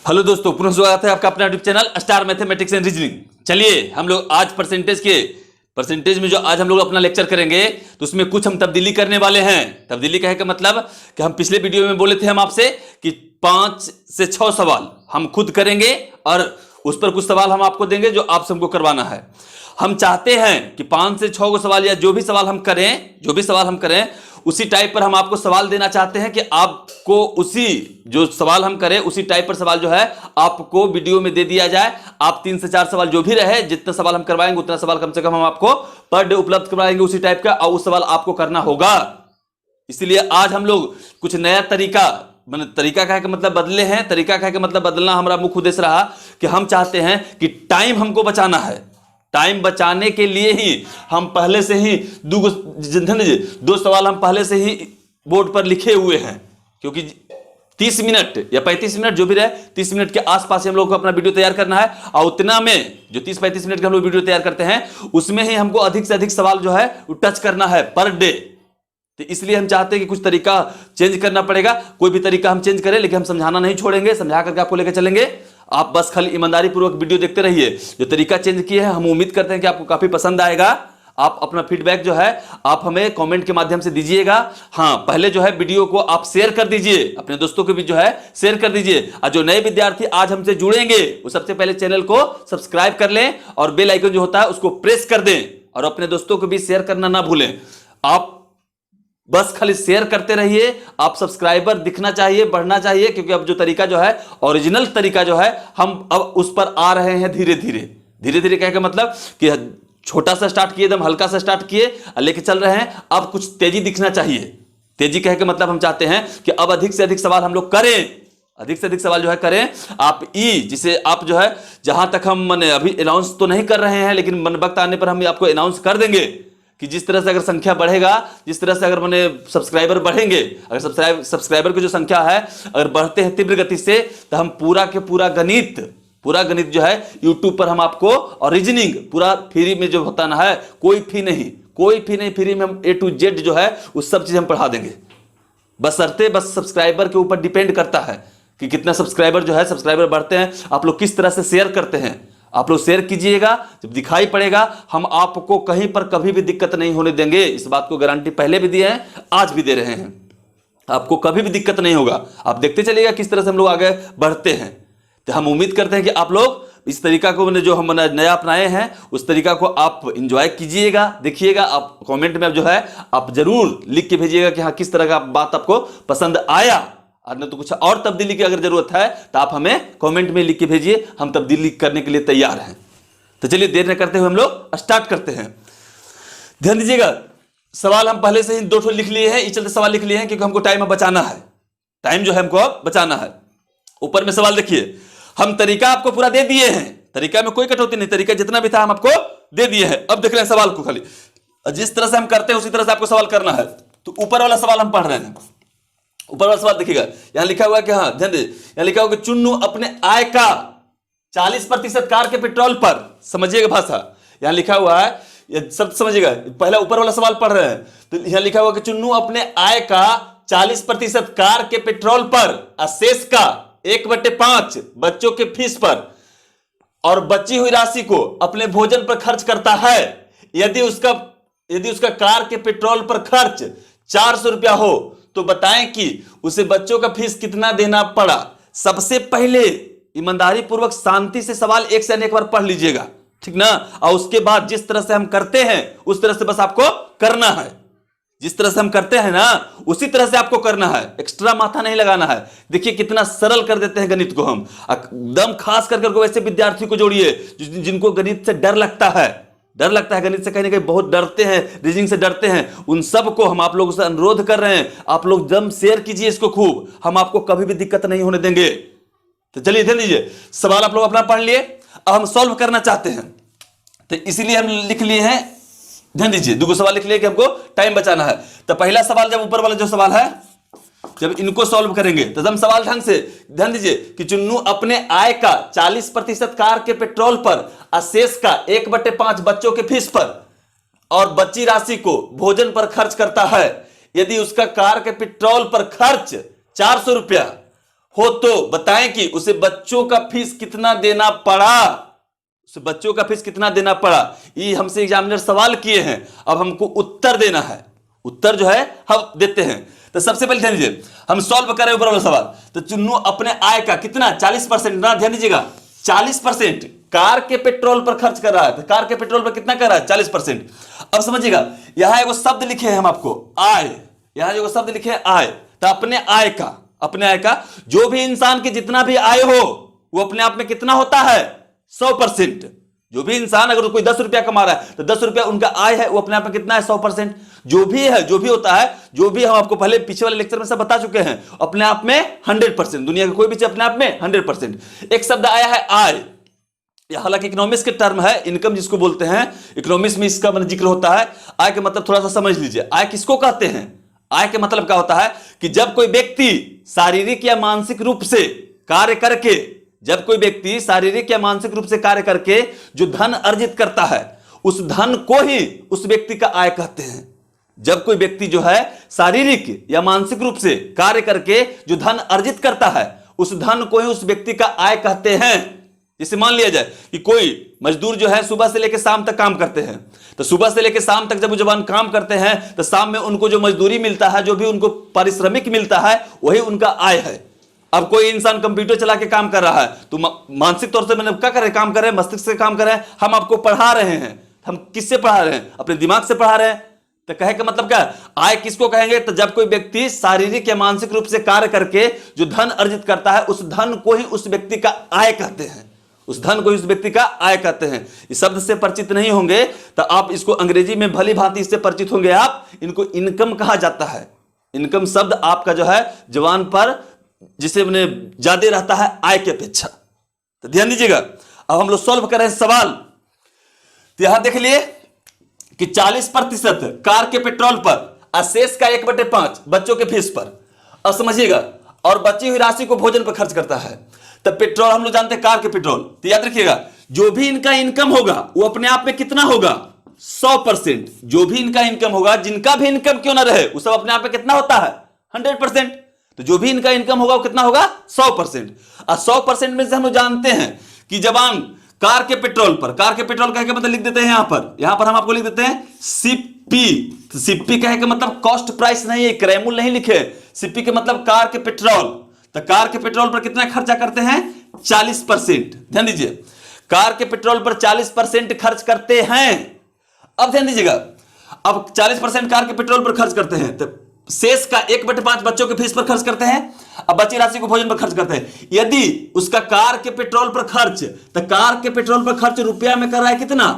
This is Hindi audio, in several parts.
हेलो दोस्तों, पुनः स्वागत है आपका अपना YouTube channel star mathematics and reasoning. चलिए हम लोग आज परसेंटेज में जो आज हम लोग अपना लेक्चर करेंगे तो उसमें कुछ हम तब्दीली करने वाले हैं। तब्दीली कहने का मतलब कि हम पिछले वीडियो में बोले थे हम आपसे कि 5 से 6 सवाल हम खुद करेंगे और उस पर कुछ सवाल हम आपको देंगे जो आपसे हमको करवाना है। हम चाहते हैं कि 5 से 6 सवाल या जो भी सवाल हम करें उसी टाइप पर हम आपको सवाल देना चाहते हैं कि आपको उसी जो सवाल हम करें उसी टाइप पर सवाल जो है आपको वीडियो में दे दिया जाए। आप 3 से 4 सवाल जो भी रहे, जितना सवाल हम करवाएंगे उतना सवाल कम से कम हम आपको पर डे उपलब्ध करवाएंगे उसी टाइप का, और उस सवाल आपको करना होगा। इसलिए आज हम लोग कुछ नया तरीका का मतलब बदले हैं। तरीका का मतलब बदलना हमारा मुख्य उद्देश्य रहा कि हम चाहते हैं कि टाइम हमको बचाना है। टाइम बचाने के लिए ही हम पहले से ही दो सवाल हम पहले से ही बोर्ड पर लिखे हुए हैं, क्योंकि 30 मिनट या 35 मिनट जो भी रहे 30 मिनट के आसपास हम लोग को अपना वीडियो तैयार करना है, और उतना में जो 30-35 मिनट का हम लोग वीडियो तैयार करते हैं उसमें ही हमको अधिक से अधिक सवाल जो है टच करना है पर डे। तो इसलिए हम चाहते हैं कि कुछ तरीका चेंज करना पड़ेगा। कोई भी तरीका हम चेंज करें, लेकिन हम समझाना नहीं छोड़ेंगे, समझा करके आपको लेकर चलेंगे। आप बस खाली ईमानदारी पूर्वक वीडियो देखते रहिए। जो तरीका चेंज किए हैं हम उम्मीद करते हैं कि आपको काफी पसंद आएगा। आप अपना फीडबैक जो है आप हमें कमेंट के माध्यम से दीजिएगा। हाँ, पहले जो है वीडियो को आप शेयर कर दीजिए, अपने दोस्तों को भी जो है शेयर कर दीजिए। और जो नए विद्यार्थी आज हमसे जुड़ेंगे वो सबसे पहले चैनल को सब्सक्राइब कर लें और बेल आइकन जो होता है उसको प्रेस कर दें, और अपने दोस्तों को भी शेयर करना ना भूलें। आप बस खाली शेयर करते रहिए। आप सब्सक्राइबर दिखना चाहिए, बढ़ना चाहिए, क्योंकि अब जो तरीका जो है ओरिजिनल तरीका जो है हम अब उस पर आ रहे हैं धीरे धीरे। कहने मतलब कि छोटा सा स्टार्ट किए, एकदम हल्का सा स्टार्ट किए लेके चल रहे हैं। अब कुछ तेजी दिखना चाहिए। तेजी कहने मतलब हम चाहते हैं कि अब अधिक से अधिक सवाल हम लोग करें, अधिक से अधिक सवाल जो है करें। आप जिसे आप जो है जहां तक हम अभी अनाउंस तो नहीं कर रहे हैं, लेकिन वक्त आने पर हम आपको अनाउंस कर देंगे कि जिस तरह से अगर संख्या बढ़ेगा, जिस तरह से अगर सब्सक्राइबर बढ़ेंगे, अगर सब्सक्राइबर की जो संख्या है अगर बढ़ते हैं तीव्र गति से, तो हम पूरा गणित जो है यूट्यूब पर हम आपको, और रीजनिंग पूरा फ्री में जो होता ना है, कोई फी नहीं, फ्री में हम A to Z जो है उस सब चीज हम पढ़ा देंगे। बस सब्सक्राइबर के ऊपर डिपेंड करता है कि कितना सब्सक्राइबर बढ़ते हैं। आप लोग किस तरह से शेयर करते हैं, आप लोग शेयर कीजिएगा, जब दिखाई पड़ेगा हम आपको कहीं पर कभी भी दिक्कत नहीं होने देंगे। इस बात को गारंटी पहले भी दिए हैं, आज भी दे रहे हैं। आपको कभी भी दिक्कत नहीं होगा। आप देखते चलिएगा किस तरह से हम लोग आगे बढ़ते हैं। तो हम उम्मीद करते हैं कि आप लोग इस तरीका को जो हम नया अपनाए हैं उस तरीका को आप एंजॉय कीजिएगा, देखिएगा। आप कमेंट में जो है आप जरूर लिख के भेजिएगा कि हाँ किस तरह का बात आपको पसंद आया, और न तो कुछ और तब्दीली की अगर जरूरत है तो आप हमें कमेंट में लिख के भेजिए। हम तब्दीली करने के लिए तैयार हैं। तो चलिए देर न करते हुए हम लोग स्टार्ट करते हैं। ध्यान दीजिएगा, सवाल हम पहले से ही 2 लिख लिए हैं। इस चलते सवाल लिख लिए हैं क्योंकि हमको टाइम बचाना है। टाइम जो है हमको अब बचाना है। ऊपर में सवाल देखिए, हम तरीका आपको पूरा दे दिए हैं। तरीका में कोई कटौती नहीं, तरीका जितना भी था हम आपको दे दिए हैं। अब देख रहे हैं सवाल को, खाली जिस तरह से हम करते हैं उसी तरह से आपको सवाल करना है। तो ऊपर वाला सवाल हम पढ़ रहे हैं। ऊपर वाला सवाल देखिएगा, यहां लिखा हुआ है कि हाँ ध्यान दे, यहां लिखा हुआ कि चुन्नू अपने आय का 40% कार के पेट्रोल पर, समझिएगा भाषा, यहां लिखा हुआ है, ये सब समझिएगा। पहला ऊपर वाला सवाल पढ़ रहे हैं तो यहां लिखा हुआ कि चुन्नू अपने आय का 40% कार के पेट्रोल पर शेष का 1/5 बच्चों के फीस पर और बची हुई राशि को अपने भोजन पर खर्च करता है। यदि उसका कार के पेट्रोल पर खर्च 400 रुपया हो तो बताएं कि उसे बच्चों का फीस कितना देना पड़ा। सबसे पहले ईमानदारी पूर्वक शांति से सवाल एक से अनेक बार पढ़ लीजिएगा, ठीक ना। और उसके बाद जिस तरह से हम करते हैं उस तरह से बस आपको करना है। जिस तरह से हम करते हैं ना उसी तरह से आपको करना है, एक्स्ट्रा माथा नहीं लगाना है। देखिए कितना सरल कर देते हैं गणित को हम। एकदम खास करके वैसे विद्यार्थी को जोड़िए जिनको गणित से डर लगता है, गणित से कहीं ना कहीं बहुत डरते हैं, रीजनिंग से डरते हैं। उन सब को हम आप लोगों से अनुरोध कर रहे हैं, आप लोग एकदम शेयर कीजिए इसको खूब। हम आपको कभी भी दिक्कत नहीं होने देंगे। तो चलिए ध्यान दीजिए, सवाल आप लोग अपना पढ़ लिए, अब हम सॉल्व करना चाहते हैं। तो इसीलिए हम लिख लिए हैं, ध्यान दीजिए, 2 सवाल लिख लिए कि हमको टाइम बचाना है। तो पहला सवाल, जब ऊपर वाला जो सवाल है जब इनको सॉल्व करेंगे तो हम सवाल ढंग से ध्यान दीजिए कि चुन्नू अपने आय का 40% कार के पेट्रोल पर शेष का 1/5 बच्चों के फीस पर और बची राशि को भोजन पर खर्च करता है। यदि उसका कार के पेट्रोल पर खर्च 400 रुपया हो तो बताएं कि उसे बच्चों का फीस कितना देना पड़ा, उसे बच्चों का फीस कितना देना पड़ा। ये हमसे एग्जामिनर सवाल किए हैं, अब हमको उत्तर देना है। उत्तर जो है हम देते हैं। तो सबसे पहले ध्यान दीजिए, हम सॉल्व कर रहे हैं ऊपर वाला सवाल। तो चुन्नू अपने आय का कितना 40% ना, ध्यान दीजिएगा 40% कार के पेट्रोल पर खर्च कर रहा है। तो कार के पेट्रोल पर कितना कर रहा है 40%। अब समझिएगा, यहां एगो शब्द लिखे हैं हम आपको आय, यहां एगो शब्द लिखे हैं आय। तो अपने आय का जो भी इंसान की जितना भी आय हो वो अपने आप में कितना होता है 100%। जो भी इंसान अगर कोई 10 रुपया कमा रहा है तो 10 रुपया उनका आय है, वो अपने आप में कितना है 100%। जो भी है, जो भी होता है, जो भी हम आपको पहले पीछे वाले लेक्चर में सब बता चुके हैं, अपने आप में 100%। दुनिया का कोई भी चीज अपने आप में 100%। एक शब्द आया है आय, हालांकि इकोनॉमिक्स के टर्म है, इनकम जिसको बोलते हैं, इकोनॉमिक्स में इसका जिक्र होता है। आय के मतलब थोड़ा सा समझ लीजिए, आय किसको कहते हैं। आय के मतलब क्या होता है कि जब कोई व्यक्ति शारीरिक या मानसिक रूप से कार्य करके, जब कोई व्यक्ति शारीरिक या मानसिक रूप से कार्य करके जो धन अर्जित करता है, उस धन को ही उस व्यक्ति का आय कहते हैं। जब कोई व्यक्ति जो है शारीरिक या मानसिक रूप से कार्य करके जो धन अर्जित करता है, उस धन को ही उस व्यक्ति का आय कहते हैं। जैसे मान लिया जाए कि कोई मजदूर जो है सुबह से लेकर शाम तक काम करते हैं, तो सुबह से लेकर शाम तक जब वो जवान काम करते हैं तो शाम में उनको जो मजदूरी मिलता है, जो भी उनको पारिश्रमिक मिलता है, वही उनका आय है। अब कोई इंसान कंप्यूटर चला के काम कर रहा है तो मानसिक तौर से मैंने क्या कर रहे, काम कर रहे हैं, मस्तिष्क से काम कर रहे हैं। हम आपको पढ़ा रहे हैं, हम किससे पढ़ा रहे हैं, अपने दिमाग से पढ़ा रहे हैं। तो कहे का मतलब क्या, आय किसको कहेंगे, तो जब कोई व्यक्ति शारीरिक या मानसिक रूप से कार्य करके जो धन अर्जित करता है, उस धन को ही उस व्यक्ति का आय कहते हैं। उस धन को इस व्यक्ति का आय कहते हैं। इस शब्द से परिचित नहीं होंगे तो आप इसको अंग्रेजी में भली भांति इससे परिचित होंगे आप, इनको इनकम कहा जाता है। इनकम शब्द आपका जो है जवान पर जिसे ज्यादा रहता है आय की अपेक्षा। तो ध्यान दीजिएगा, अब हम लोग सॉल्व कर रहे हैं सवाल। तो यहां देख लिए कि 40% कार के पेट्रोल पर और शेष का 1/5 बच्चों के फीस पर। अब समझिएगा, और बची हुई राशि को भोजन पर खर्च करता है। तब पेट्रोल हम लोग जानते हैं कार के पेट्रोल। तो याद रखिएगा, जो भी इनका इनकम होगा वो अपने आप में कितना होगा 100%। जो भी इनका इनकम होगा, जिनका भी इनकम क्यों ना रहे, वो सब अपने आप में कितना होता है 100%। तो जो भी इनका इनकम होगा वो कितना होगा 100%। और 100% में से हम लोग जानते हैं कि जवान कार के पेट्रोल पर, कार के पेट्रोल कहे के मतलब लिख देते हैं यहां पर हम आपको लिख देते हैं सीपी। तो सीपी कहे के मतलब कॉस्ट प्राइस नहीं है, क्रैमुल नहीं लिखे। सीपी के मतलब कार के पेट्रोल। तो कार के पेट्रोल पर कितना खर्चा करते हैं 40%। ध्यान दीजिए, कार के पेट्रोल पर 40% खर्च करते हैं। अब ध्यान दीजिएगा, अब 40% कार के पेट्रोल पर खर्च करते हैं, तो शेष का 1/5 बच्चों के फीस पर खर्च करते हैं, अब बची राशि को भोजन पर खर्च करते हैं। यदि उसका कार के पेट्रोल पर खर्च, तो कार के पेट्रोल पर खर्च रुपया में कर रहा है कितना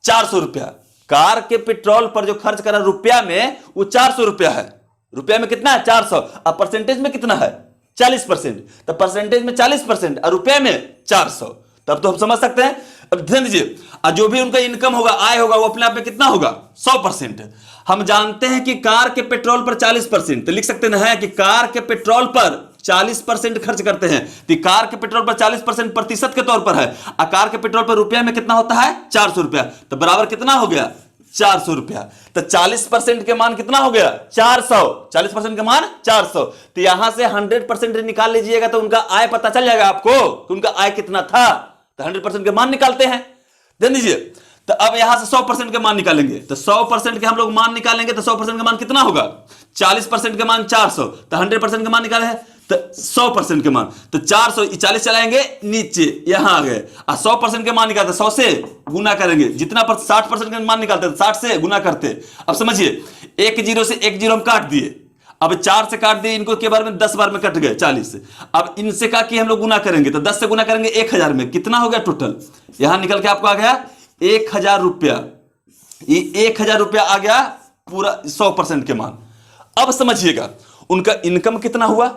400 रुपया। कार के पेट्रोल पर जो खर्च कर रहा है रुपया में, वो 400 रुपया है। रुपया में कितना है 400। अब परसेंटेज में कितना है 40%। तो परसेंटेज में 40% और रुपये में 400। तब तो हम समझ सकते हैं। अब ध्यान दीजिए, जो भी उनका इनकम होगा, आय होगा, वो अपने आप में कितना होगा 100%। हम जानते हैं कि कार के पेट्रोल पर 40%, तो लिख सकते हैं कि कार के पेट्रोल पर 40% खर्च करते हैं। तो कार के पेट्रोल पर 40% प्रतिशत के तौर पर है, और कार के पेट्रोल पर रुपया में कितना होता है 400 रुपया। तो बराबर कितना हो गया 400 रुपया। तो 40% के मान कितना हो गया 400। 40% के मान 400। तो यहां से 100% निकाल लीजिएगा तो उनका आय पता चल जाएगा आपको कि उनका आय कितना था। तो 100% के मान निकालते हैं। ध्यान दीजिए, तो अब यहां से 100% के मान निकालेंगे। तो 100% के हम लोग मान निकालेंगे तो 100% का मान कितना होगा 40% के मान 400। तो 100% के मान निकाले हैं तो 100% के मान, तो 400 40 चलाएंगे नीचे, यहां आ गए। और 100% के मान निकालते 100 से गुना करेंगे, जितना पर 60% के मान निकालते 60 से गुना करते। अब समझिए, एक जीरो से एक जीरो हम काट दिए, अब 4 से काट दिए, इनको के बार में 10 बार में कट गए 40 से। अब इनसे का कि हम लोग गुना करेंगे, तो 10 से गुना करेंगे 1000 में, कितना हो गया टोटल, यहां निकल के आपको आ गया 1000 रुपया। ये 1000 रुपया आ गया पूरा 100% के मान। अब समझिएगा उनका इनकम कितना हुआ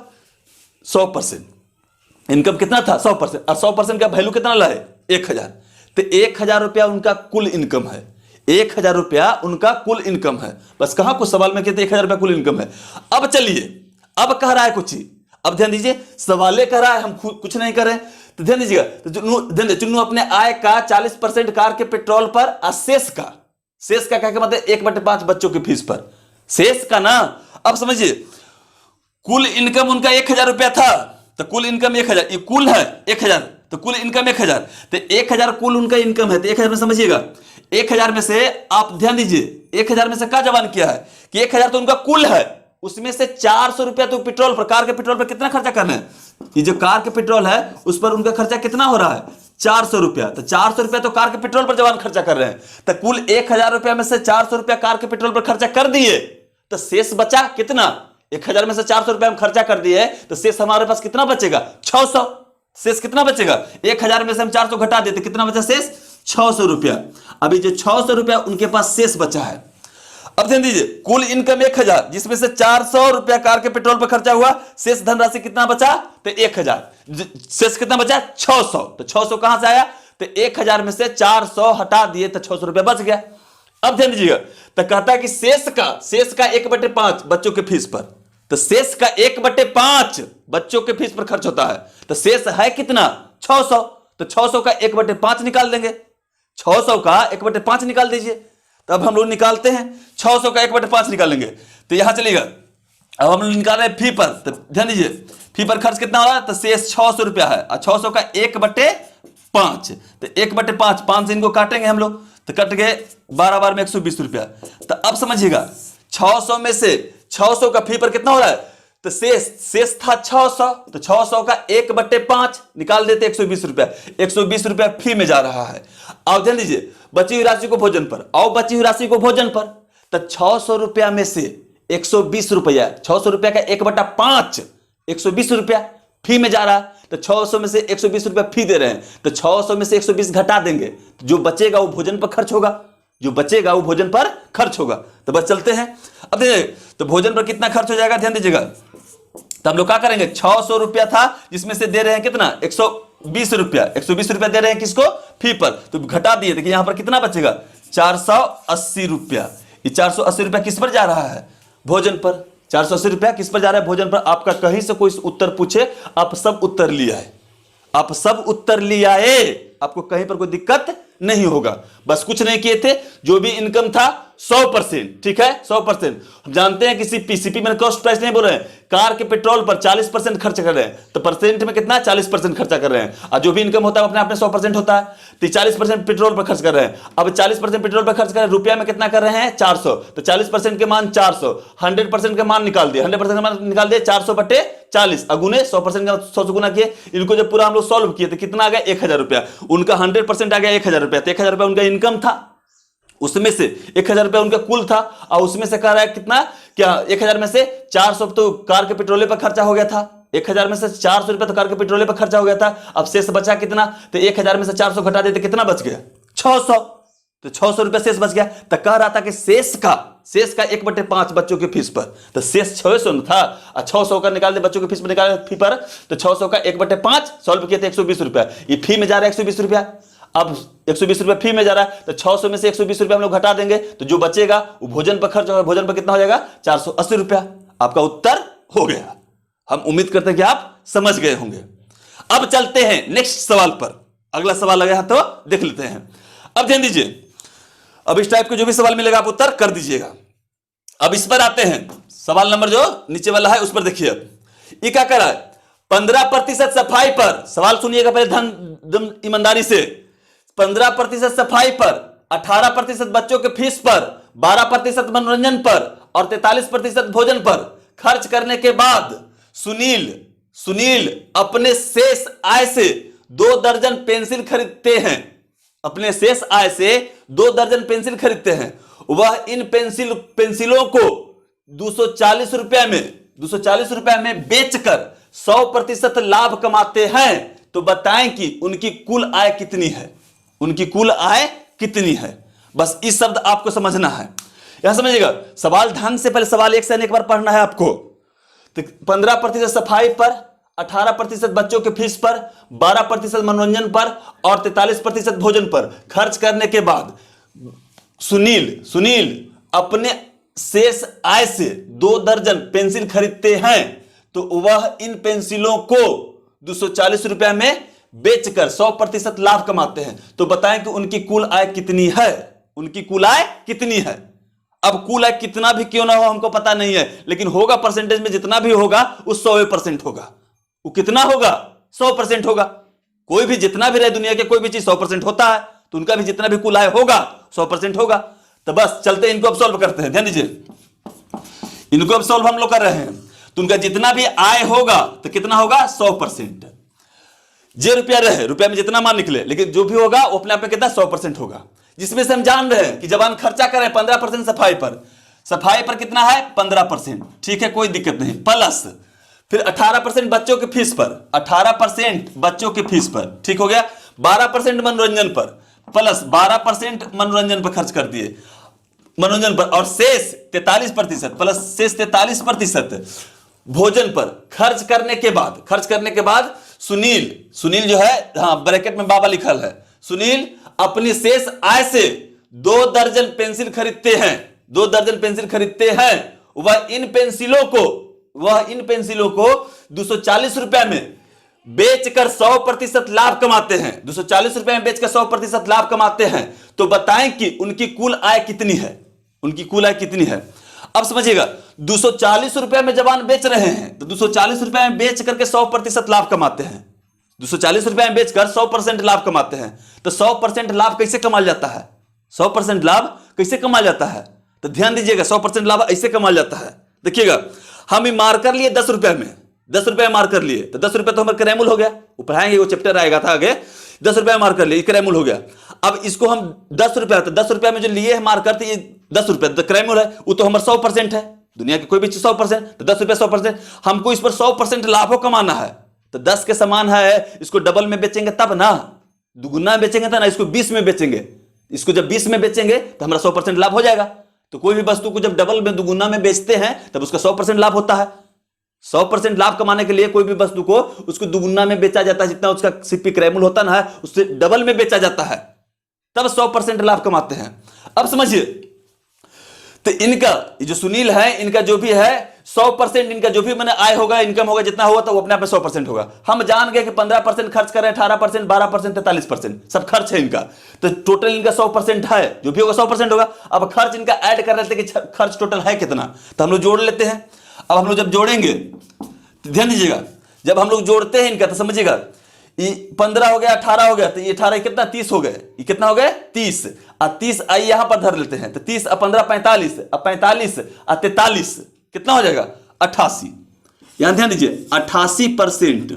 100%। इनकम कितना था 100%, और 100% का वैल्यू कितना ला है 1000। तो 1000 रुपया उनका कुल इनकम है। 1000 रुपया उनका कुल इनकम है। बस कहां कुछ सवाल में कहते 1000 रुपया कुल इनकम है। अब चलिए, अब कह रहा है कुछ ही, अब ध्यान दीजिए, सवाले कह रहा है, हम कुछ नहीं कर रहे। तो ध्यान दीजिएगा, तो चुन्नू अपने आय का 40% कार के पेट्रोल पर और शेष का क्या मतलब 1/5 बच्चों की फीस पर, शेष का ना। अब समझिए, कुल इनकम उनका 1000 रुपया था, तो कुल इनकम 1000, ये कुल है 1000, तो कुल इनकम 1000, तो 1000 कुल उनका इनकम है। तो 1000 में समझिएगा, 1000 में से आप ध्यान दीजिए, 1000 में से क्या जवान किया है कि 1000 तो उनका कुल है, उसमें से 400 रुपया तो पेट्रोल पर, कार के पेट्रोल पर कितना खर्चा करना है, ये जो कार के पेट्रोल है उस पर उनका खर्चा कितना हो रहा है 400 रुपया। तो 400 रुपया तो कार के पेट्रोल पर जवान खर्चा कर रहे हैं। तो कुल 1000 रुपया में से 400 रुपया कार के पेट्रोल पर खर्चा कर दिए, तो शेष बचा कितना, 1000 में से 400 रुपया हम खर्चा कर दिए, तो शेष हमारे पास कितना बचेगा 600। शेष कितना बचेगा, 1000 में से हम 400 घटा देते, कितना बचा शेष 600 रुपया। अभी जो 600 रुपया उनके पास शेष बचा है। अब ध्यान दीजिए, कुल इनकम 1000, जिसमें से 400 रुपया कार के पेट्रोल पर खर्चा हुआ, शेष धनराशि कितना बचा, तो 1000, शेष कितना बचा 600। तो 600 कहां से आया, तो 1000 में से 400 हटा दिए तो 600 रुपया बच गया। अब ध्यान दीजिएगा, तो कहता है कि शेष का 1/5 बच्चों के फीस पर, तो शेष का 1/5 बच्चों के फीस पर खर्च होता है, तो शेष है कितना 600। तो 600 का 1/5 निकाल देंगे, 600 का 1/5 निकाल दीजिए। तो अब हम लोग निकालते हैं, 600 का 1/5 निकालेंगे तो यहां चलेगा। अब हम लोग निकाल रहे हैं फी पर, तो ध्यान दीजिए फी पर खर्च कितना हो रहा है, तो शेष 600 रुपया है, और 600 का 1/5, तो 1/5, 5 से इनको काटेंगे हम लोग, तो कट गए 12 बार में 120 रुपया। तो अब समझिएगा 600 में से 600 का फी पर कितना हो रहा है, तो शेष था 600, तो 600 का 1/5 निकाल देते 120 रुपया, 120 रुपया फी में जा रहा है। अब ध्यान दीजिए बची हुई राशि को भोजन पर, और बची हुई राशि को भोजन पर, तो 600 रुपया में से 120 रुपया, 600 रुपया का 1/5 120 रुपया फी में जा रहा है, तो 600 में से 120 रुपया फी दे रहे हैं, तो 600 में से 120 घटा देंगे, तो जो बचेगा वो भोजन पर खर्च होगा, जो बचेगा वो भोजन पर खर्च होगा। तो बस चलते हैं। अब देखिए तो भोजन पर कितना खर्च हो जाएगा, ध्यान दीजिएगा। तो हम लोग क्या करेंगे, 600 रुपया था जिसमें से दे रहे हैं कितना 120 रुपया, 120 रुपया दे रहे हैं किसको, फी पर, तो घटा दिए, देखिए यहां पर कितना बचेगा 480 रुपया। ये 480 रुपया किस पर जा रहा है, भोजन पर। 480 रुपया किस पर जा रहा है, भोजन पर। आपका कहीं से कोई उत्तर पूछे, आप सब उत्तर लिया है, आप सब उत्तर लिया है, आपको कहीं पर कोई दिक्कत नहीं होगा। बस कुछ नहीं किए थे, जो भी इनकम था 100%, ठीक है 100%। हम जानते हैं किसी पीसीपी में कॉस्ट प्राइस नहीं बोल रहे हैं, कार के पेट्रोल पर 40% खर्च कर रहे हैं, तो परसेंट में कितना 40% खर्चा कर रहे हैं, और जो भी इनकम होता है अपने आप में 100% होता है, तो 40% पेट्रोल पर खर्च कर रहे हैं। अब 40% पेट्रोल पर खर्च कर रहे हैं, रुपया में कितना कर रहे हैं 400, तो 40% के मान 400, 100% के मान निकाल दिए, 100% का मान निकाल दिए 400/40, अगुने 100% का 100 से गुना किए। इनको जब पूरा हम लोग सॉल्व किए तो कितना आ गया 1000 रुपया, उनका 100% आ गया 1000 रुपया, तो 1000 रुपया उनका इनकम था, उसमें से 1000 रुपया उनका कुल था, और उसमें से कह रहा है कितना, क्या 1000 में से 400 तो कार के पेट्रोल पर खर्चा हो गया था, 1000 में से 400 रुपया तो कार के पेट्रोल पर खर्चा हो गया था। अब शेष बचा कितना, तो 1000 में से 400 घटा देते कितना बच गया 600, तो 600 रुपया शेष बच गया। तो कह रहा था कि शेष का 1/5 बच्चों की फीस पर, तो शेष 600 था, और 600 का निकाल दे बच्चों की फीस पर, निकाल फी पर, तो 600 का 1/5 सॉल्व किए थे 120 रुपया, ये फी में जा रहा है 120 रुपया। अब 120 रुपया फी में जा रहा है, तो 600 में से 120 रुपया हम लोग घटा देंगे, तो जो बचेगा वो भोजन पर खर्च होगा, भोजन पर कितना हो जाएगा 480 रुपया। आपका उत्तर हो गया, हम उम्मीद करते हैं कि आप समझ गए होंगे। अब चलते हैं नेक्स्ट सवाल पर, अगला सवाल लगा है तो देख लेते हैं। अब ध्यान दीजिए, अब इस टाइप के जो भी सवाल मिलेगा आप उत्तर कर दीजिएगा। अब इस पर आते हैं, सवाल नंबर जो नीचे वाला है उस पर देखिए। अब ये क्या कर रहा है, 15% सफाई पर, सवाल सुनिएगा पहले धन ईमानदारी से, 15% सफाई पर, 18% बच्चों के फीस पर, 12% मनोरंजन पर, और 43% भोजन पर खर्च करने के बाद सुनील अपने शेष आय से 2 दर्जन पेंसिल खरीदते हैं, अपने शेष आय से 2 दर्जन पेंसिल खरीदते हैं। वह इन पेंसिलों को 240 रुपया में बेचकर 100% लाभ कमाते हैं। तो बताएं कि उनकी कुल आय कितनी है, उनकी कुल आय कितनी है। बस इस शब्द आपको समझना है, यहां समझिएगा। सवाल ढंग से पहले सवाल एक से अनेक बार पढ़ना है आपको। तो 15% सफाई पर, 18% बच्चों के फीस पर, 12% मनोरंजन पर, और 43% भोजन पर खर्च करने के बाद सुनील अपने शेष आय से 2 दर्जन पेंसिल खरीदते हैं। तो वह इन पेंसिलों को 240 रुपया में बेचकर 100% लाभ कमाते हैं। तो बताएं कि उनकी कुल आय कितनी है, उनकी कुल आय कितनी है। अब कुल आय कितना भी क्यों ना हो हमको पता नहीं है, लेकिन होगा परसेंटेज में जितना भी होगा उस 100% होगा। वो कितना होगा? 100% होगा। कोई भी जितना भी रहे दुनिया के कोई भी चीज 100% होता है, तो उनका भी जितना भी कुल आय होगा 100% होगा। तो बस चलते हैं, इनको अब सॉल्व करते हैं। ध्यान दीजिए, इनको अब सॉल्व हम लोग कर रहे हैं। तो उनका जितना भी आय होगा तो कितना होगा? 100%। जे रुपया रहे, रुपया में जितना मान निकले, लेकिन जो भी होगा वो अपने आप में कितना? 100% होगा। जिसमें से हम जान रहे हैं कि जब हम खर्चा करें 15% सफाई पर, सफाई पर कितना है? 15%। ठीक है, कोई दिक्कत नहीं। प्लस फिर 18% बच्चों की फीस पर, 18% बच्चों की फीस पर, ठीक हो गया। 12% मनोरंजन पर, प्लस 12% मनोरंजन पर खर्च कर दिए, मनोरंजन पर, और शेष 43%, प्लस शेष 43% भोजन पर खर्च करने के बाद सुनील जो है, हाँ ब्रैकेट में बाबा लिखल है, सुनील अपनी शेष आय से 2 दर्जन पेंसिल खरीदते हैं, 2 दर्जन पेंसिल खरीदते हैं। वह इन पेंसिलों को 240 रुपए में बेचकर 100% लाभ कमाते हैं। 240 रुपए में बेचकर 100% लाभ कमाते हैं। तो बताएं कि उनकी कुल आय कितनी है? उनकी कुल आय कितनी है? अब समझिएगा, 240 रुपए में जवान बेच रहे हैं, तो 240 रुपए में बेच करके 100% लाभ कमाते हैं। 240 रुपए में बेचकर 100% लाभ कमाते हैं। तो 100% लाभ कैसे कमाया जाता है? 100% लाभ कैसे कमाया जाता है? तो ध्यान दीजिएगा, 100% लाभ ऐसे कमाया जाता है। देखिएगा, हम मार्कर लिए 10 रुपए में, 10 रुपए मार्कर लिए, तो 10 रुपए तो हमारा क्रैमुल हो गया, वो पढ़ाएंगे, वो चैप्टर आएगा था आगे। 10 रुपए मार्कर लिए, क्रैमुल हो गया। अब इसको हम 10 रुपए, तो 10 रुपए में जो लिए है मार्कर, तो ये 10 रुपए तो क्रैमुल है, वो तो हमारा 100% है। दुनिया की कोई भी चीज 100%, तो 10 रुपए 100%, हमको इस पर 100% लाभ कमाना है। तो 10 के समान है, इसको डबल में बेचेंगे तब ना, दुगुना में बेचेंगे तब ना, इसको 20 में बेचेंगे। इसको जब 20 में बेचेंगे तो हमारा 100% लाभ हो जाएगा। तो कोई भी वस्तु को जब डबल में दुगुना में बेचते हैं तब उसका 100% लाभ होता है। 100% लाभ कमाने के लिए कोई भी वस्तु को उसको दुगुना में बेचा जाता है, जितना उसका सीपी क्रैमुल होता ना है उससे डबल में बेचा जाता है, तब 100% लाभ कमाते हैं। अब समझिए, तो इनका ये जो सुनील है, इनका जो भी है 100%, इनका जो भी मैंने आय होगा, इनकम होगा, जितना होगा तो वो अपने आप में 100% होगा। हम जान गए कि 15% खर्च कर रहे हैं, 18%, 12%, 43% सब खर्च है इनका, तो टोटल इनका 100% है, जो भी होगा 100% होगा। अब खर्च इनका ऐड कर रहे थे कि खर्च टोटल है कितना, तो हम लोग जोड़ लेते हैं। अब हम लोग जब जोड़ेंगे तो ध्यान दीजिएगा, जब हम लोग जोड़ते हैं इनका तो समझिएगा, ये 15 हो गया, 18 हो गया, तो ये 18 कितना 30 हो गए, ये कितना हो गए 30, और 30 आई यहां पर धर लेते हैं, तो 30 और 15 45, और 45 और 43 कितना हो जाएगा 88। यहां ध्यान दीजिए 88%।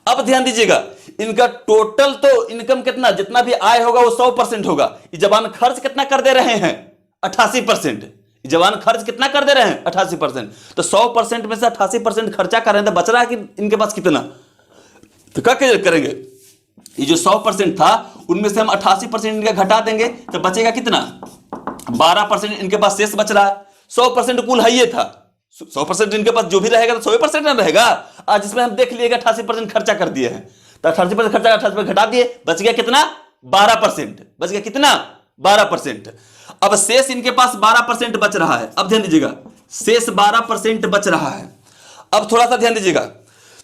अब ध्यान दीजिएगा, इनका टोटल तो इनकम कितना, जितना भी आय होगा वो 100% होगा। ये जवान खर्च कितना कर दे रहे हैं 88%। जवान खर्च कितना कर दे रहे हैं 88%। तो 100% में से 88% खर्चा कर रहे हैं, तो बच रहा है कि इनके पास कितना, तो क्या करेंगे, ये जो 100% था उनमें से हम 88% इनका घटा देंगे, तो बचेगा कितना 12% इनके पास शेष बच रहा है। 100% कुल है ये था, 100% इनके पास जो भी रहेगा तो 100% ना रहेगा। आज इसमें हम देख लिएगा 88% खर्चा कर दिए हैं, तो 88% खर्चा 88% घटा दिए, बच गया कितना 12%, बच गया कितना 12%। अब शेष इनके पास 12% बच रहा है। अब ध्यान दीजिएगा, शेष 12% बच रहा है। अब थोड़ा सा ध्यान दीजिएगा,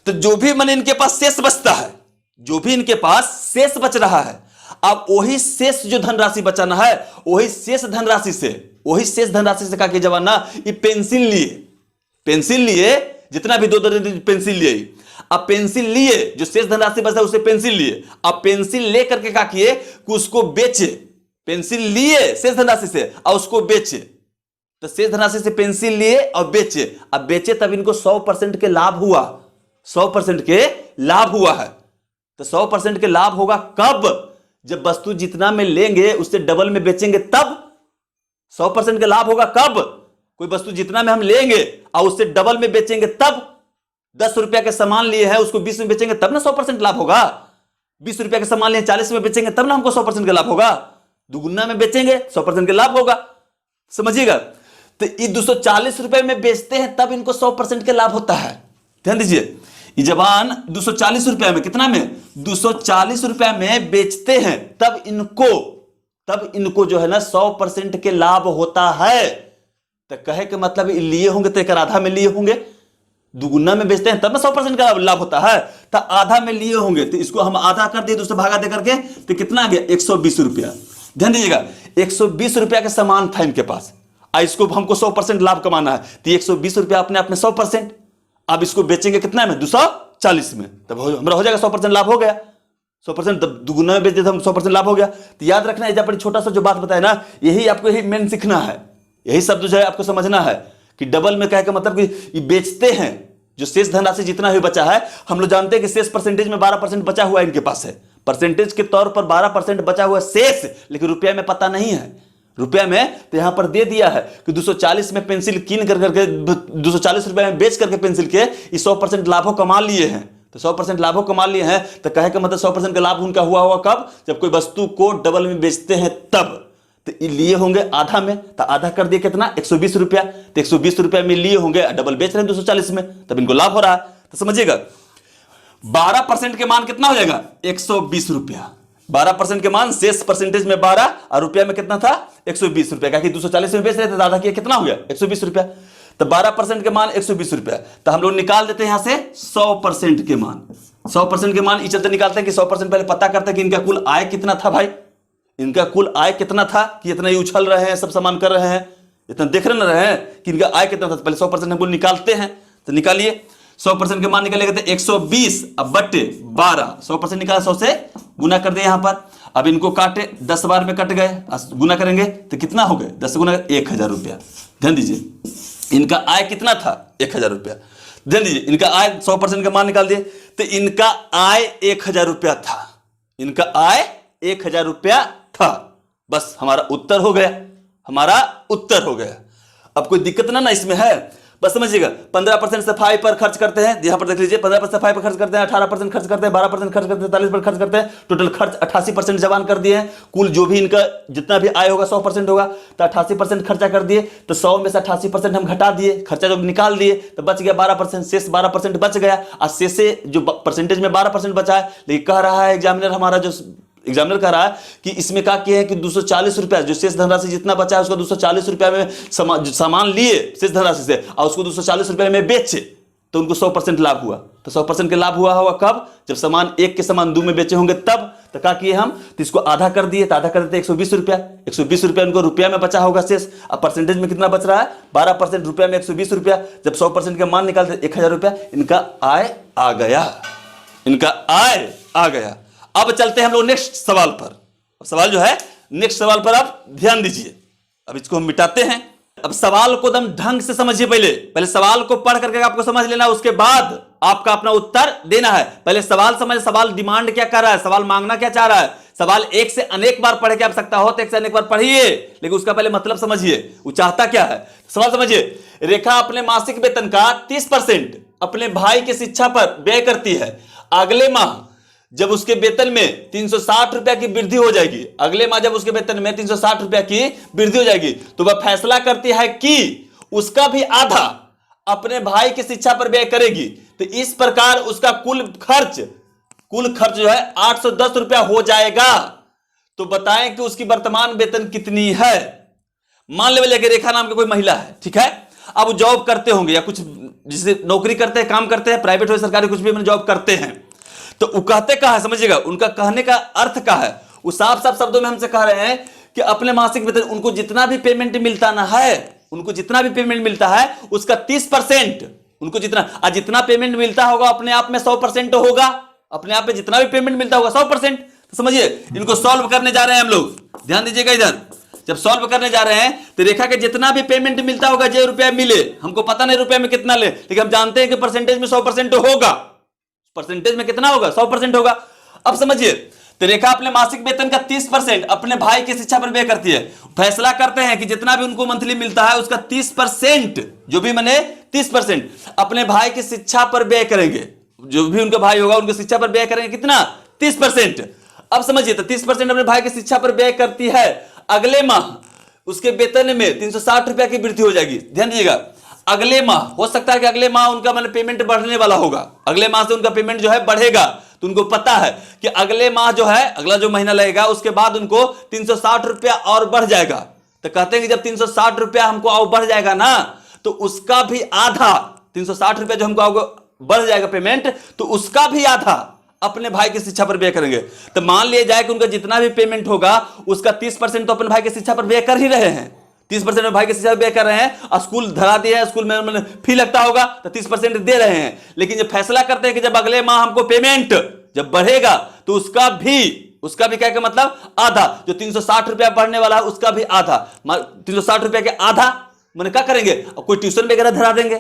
तो जो भी मैंने इनके पास शेष बचता है, जो भी इनके पास शेष बच रहा है, अब वही शेष जो धनराशि बचाना है, वही शेष धनराशि से कहा कि जवान ना, ये पेंसिल लिए जितना भी 2 दर्जन पेंसिल लिए, अब पेंसिल लिए जो शेष धनराशि बचा उसे पेंसिल लिए, अब पेंसिल ले करके क्या किए कि उसको बेचे, पेंसिल लिए शेष धनराशि से और उसको बेचे, तो शेष धनराशि से पेंसिल लिए और बेचे, अब बेचे तब इनको 100% के लाभ हुआ, 100% के लाभ हुआ है। तो 100% के लाभ होगा कब, जब वस्तु जितना में लेंगे उससे डबल में बेचेंगे तब 100% का लाभ होगा। कब, कोई वस्तु जितना में हम लेंगे और उससे डबल में बेचेंगे तब। 10 रुपया के सामान लिए हैं उसको 20 में बेचेंगे तब ना 100% लाभ होगा। 20 रुपया के सामान लिए 40 में बेचेंगे तब ना हमको 100% का लाभ होगा। दुगुना में बेचेंगे 100% का लाभ होगा, समझिएगा। तो ये 240 रुपए में बेचते हैं तब इनको 100% का लाभ होता है। ध्यान दीजिए, ये जवान 240 रुपए में, कितना में 240 रुपए में बेचते हैं तब इनको जो है ना 100% के लाभ होता है। तो कहे के मतलब लिए होंगे तो एक आधा में लिए होंगे, दुगुना में बेचते हैं तब ना 100% का लाभ होता है। तो आधा में लिए होंगे तो इसको हम आधा कर दिए, दूसरा भागा दे करके, तो कितना आ गया 120 रुपया। ध्यान दीजिएगा, 120 रुपया का सामान था इनके पास, इसको हमको 100% लाभ कमाना है, तो 120 रुपया अपने आप में 100%। अब इसको बेचेंगे कितना में 240 में, तब हमारा हो जाएगा 100% लाभ हो गया। 100% दुगुना में बेच देते हम 100% लाभ हो गया। तो याद रखना है, जब पर छोटा सा जो बात बताया ना, यही आपको यही मेन सीखना है, यही शब्द जो है आपको समझना है कि डबल में कहे का मतलब कि बेचते हैं, जो शेष धनराशि जितना भी बचा है, हम लोग जानते हैं कि शेष परसेंटेज में 12% बचा हुआ इनके पास है, परसेंटेज के तौर पर 12% बचा हुआ शेष, लेकिन रुपया में पता नहीं है। रुपया में तो यहां पर दे दिया है कि 240 में पेंसिल कीन करके 240 रुपए में बेच करके पेंसिल के 100% लाभों कमा लिए हैं। तो 100% लाभों कमा लिए हैं, तो कहे का मतलब 100% का लाभ उनका हुआ होगा कब? जब कोई वस्तु को डबल में बेचते हैं तब। तो लिए होंगे आधा में, तो आधा कर दिए कितना? 120 रुपया। तो 120 रुपया में लिए होंगे, डबल बेच रहे हैं 240 में, तब इनको लाभ हो रहा है। तो समझिएगा 12% के मान कितना हो जाएगा? 120 रुपया। 12% के मान शेष परसेंटेज में 12 और रुपया में कितना था? 120 रुपया। क्या कि 240 में बेच रहे थे, दादा किया कितना हो गया? 120 रुपया। तो 12% के मान 120 रुपया। तो हम लोग निकाल देते हैं यहां से 100% के मान। 100% के मान इस चलते निकालते हैं कि 100% पहले पता करते हैं कि इनका कुल आय कितना था भाई, इनका कुल आय कितना था, कि इतना ही उछल रहे हैं, सब सामान कर रहे हैं, इतना देख रहे हैं कि इनका आय कितना था। पहले 100% हम लोग निकालते हैं। तो निकालिए 100% के मान निकालेंगे तो 120 अब बटे 12, 100% निकाला, 100 से गुना कर दिए यहां पर। अब इनको काटे, 10 बार में कट गए, गुना करेंगे तो कितना हो गए? 10 गुना 1000 रुपया। ध्यान दीजिए, इनका आय कितना था? 1000 रुपया। ध्यान दीजिए, इनका आय 100% का मान निकाल दिए, तो इनका आय 1000 रुपया था, इनका आय 1000 रुपया था। बस हमारा उत्तर हो गया, हमारा उत्तर हो गया। अब कोई दिक्कत ना इसमें है, बस समझिएगा। 15% सफाई पर खर्च करते हैं, यहां पर देख लीजिए, 15% सफाई पर खर्च करते हैं, 18% खर्च करते हैं, 12% खर्च करते हैं, 43% खर्च करते हैं, टोटल खर्च 88% जवान कर दिए हैं। कुल जो भी इनका जितना भी आय होगा 100% होगा, तो 88% खर्चा कर दिए। तो 100 में से 88% हम घटा दिए, खर्चा जब निकाल दिए तो बच गया 12%, शेष 12% बच गया। और शेष से जो परसेंटेज में 12% बचा है, लेकिन कह रहा है एग्जामिनर, हमारा जो एग्जामिनर कह रहा है कि इसमें क्या किया है कि 240 रुपया, जो शेष धनराशि जितना बचा है उसका 240 रुपया में सामान लिए शेष धनराशि से, और उसको 240 रुपया में बेचे, तो उनको 100% लाभ हुआ। तो 100% के लाभ हुआ होगा कब? जब सामान एक के सामान 2 में बेचे होंगे तब। तो क्या किए हम? तो इसको आधा कर दिए, तो आधा कर देते 120 रुपया। 120 रुपया उनको रुपया में बचा होगा शेष। अब परसेंटेज में कितना बच रहा है? 12%, रुपया में 120 रुपया। जब 100% का मान निकालते 1000 रुपया, इनका आय आ गया, इनका आय आ गया। अब चलते हैं हम लोग नेक्स्ट सवाल पर। सवाल जो है नेक्स्ट सवाल पर आप ध्यान दीजिए। अब इसको हम मिटाते हैं। अब सवाल को एकदम ढंग से समझिए। पहले सवाल को पढ़ करके आपको समझ लेना, उसके बाद आपका अपना उत्तर देना है। पहले सवाल समझ, सवाल डिमांड क्या कर रहा है, सवाल मांगना क्या चाह रहा है। सवाल एक से अनेक बार पढ़ के आवश्यकता हो तो एक से अनेक बार पढ़िए, लेकिन उसका पहले मतलब समझिए, वो चाहता क्या है। सवाल समझिए, रेखा अपने मासिक वेतन का 30% अपने भाई की शिक्षा पर व्यय करती है। अगले माह जब उसके वेतन में 360 रुपया की वृद्धि हो जाएगी, अगले माह जब उसके वेतन में 360 रुपया की वृद्धि हो जाएगी, तो वह फैसला करती है कि उसका भी आधा अपने भाई की शिक्षा पर व्यय करेगी। तो इस प्रकार उसका कुल खर्च जो है 810 रुपया हो जाएगा। तो बताएं कि उसकी वर्तमान वेतन कितनी है। मान लेवल कि रेखा नाम की कोई महिला है, ठीक है। अब जॉब करते होंगे या कुछ जिसे नौकरी करते हैं, काम करते हैं, प्राइवेट हो सरकारी, कुछ भी मैंने जॉब करते हैं। तो वो कहते क्या है, समझिएगा, उनका कहने का अर्थ क्या है। वो साफ साफ शब्दों में हमसे कह रहे हैं कि अपने मासिक वेतन, उनको जितना भी पेमेंट मिलता ना है, उनको जितना भी पेमेंट मिलता है उसका 30%, उनको जितना पेमेंट मिलता होगा अपने आप में 100% होगा। अपने आप में जितना भी पेमेंट मिलता होगा 100%। तो समझिए, इनको सॉल्व करने जा रहे हैं हम लोग, ध्यान दीजिएगा इधर। जब सॉल्व करने जा रहे हैं तो रेखा के जितना भी पेमेंट मिलता होगा, जो रुपया मिले, हमको पता नहीं रुपया में कितना ले, लेकिन हम जानते हैं कि परसेंटेज में 100% होगा। परसेंटेज में कितना होगा? 100% होगा। अब समझिए, तो रेखा अपने मासिक वेतन का 30% अपने भाई की शिक्षा पर व्यय करती है। फैसला करते हैं कि जितना भी उनको मंथली मिलता है उसका 30%, जो भी मैंने 30% अपने भाई की शिक्षा पर व्यय करेंगे। जो भी उनका भाई होगा उनकी शिक्षा पर व्यय करेंगे, कितना? 30%। अब समझिए, तो 30% अपने भाई की शिक्षा पर व्यय करती है। अगले माह उसके वेतन में 360 रुपया की वृद्धि हो जाएगी। ध्यान दीजिएगा, अगले माह हो सकता है कि अगले माह उनका मतलब पेमेंट बढ़ने वाला होगा, अगले माह से उनका पेमेंट जो है बढ़ेगा। तो उनको पता है कि अगले माह जो है, अगला जो महीना लगेगा उसके बाद उनको 360 रुपया और बढ़ जाएगा। तो कहते हैं कि जब 360 रुपया हमको और बढ़ जाएगा ना, तो उसका भी आधा, 360 रुपया जो हमको बढ़ जाएगा पेमेंट, तो उसका भी आधा अपने भाई की शिक्षा पर व्यय करेंगे। तो मान लिया जाए कि उनका जितना भी पेमेंट होगा उसका 30% तो अपने भाई की शिक्षा पर व्यय कर ही रहे हैं। 30% भाई की शिक्षा पर व्यय कर रहे हैं और स्कूल धरा दिया है, स्कूल में फी लगता होगा तो 30% दे रहे हैं। लेकिन जब फैसला करते हैं कि जब अगले माह हमको पेमेंट जब बढ़ेगा तो उसका भी क्या मतलब आधा, जो 360 रुपया बढ़ने वाला है उसका भी आधा, 360 रुपया के आधा मैंने क्या करेंगे, कोई ट्यूशन वगैरह धरा देंगे,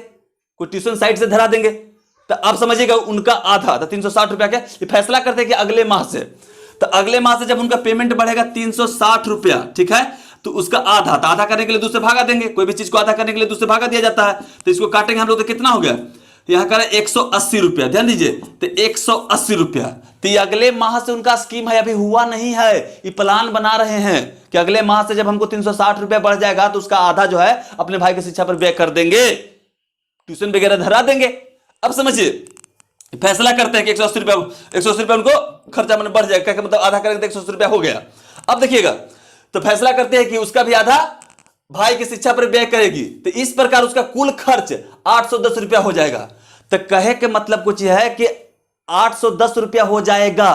कोई ट्यूशन साइड से धरा देंगे, तो आप समझिएगा उनका आधा, तो 360 रुपया के ये फैसला करते हैं कि अगले माह से, तो अगले माह से जब उनका पेमेंट बढ़ेगा 360 रुपया, ठीक है, तो उसका आधा, तो आधा करने के लिए दूसरे भागा देंगे, कोई भी चीज को आधा करने के लिए दूसरे भागा दिया जाता है, तो इसको काटेंगे हम लोग तो कितना हो गया, यहां करें 180 रुपया, ध्यान दीजिए, तो 180 रुपया, तो ये अगले माह से उनका स्कीम है, अभी हुआ नहीं है, ये प्लान बना रहे हैं कि अगले माह से जब हमको 360 रुपया बढ़ जाएगा तो उसका आधा जो है अपने भाई की शिक्षा पर व्यय कर देंगे, ट्यूशन वगैरह धरा देंगे। अब समझिए फैसला करते हैं कि 180 रुपया उनको खर्चा में बढ़ जाएगा, क्या मतलब आधा करेंगे तो 180 रुपया हो गया। अब देखिएगा तो फैसला करते हैं कि उसका भी आधा भाई की शिक्षा पर व्यय करेगी, तो इस प्रकार उसका कुल खर्च 810 रुपया हो जाएगा। तो कहे के मतलब कुछ है कि 810 रुपया हो जाएगा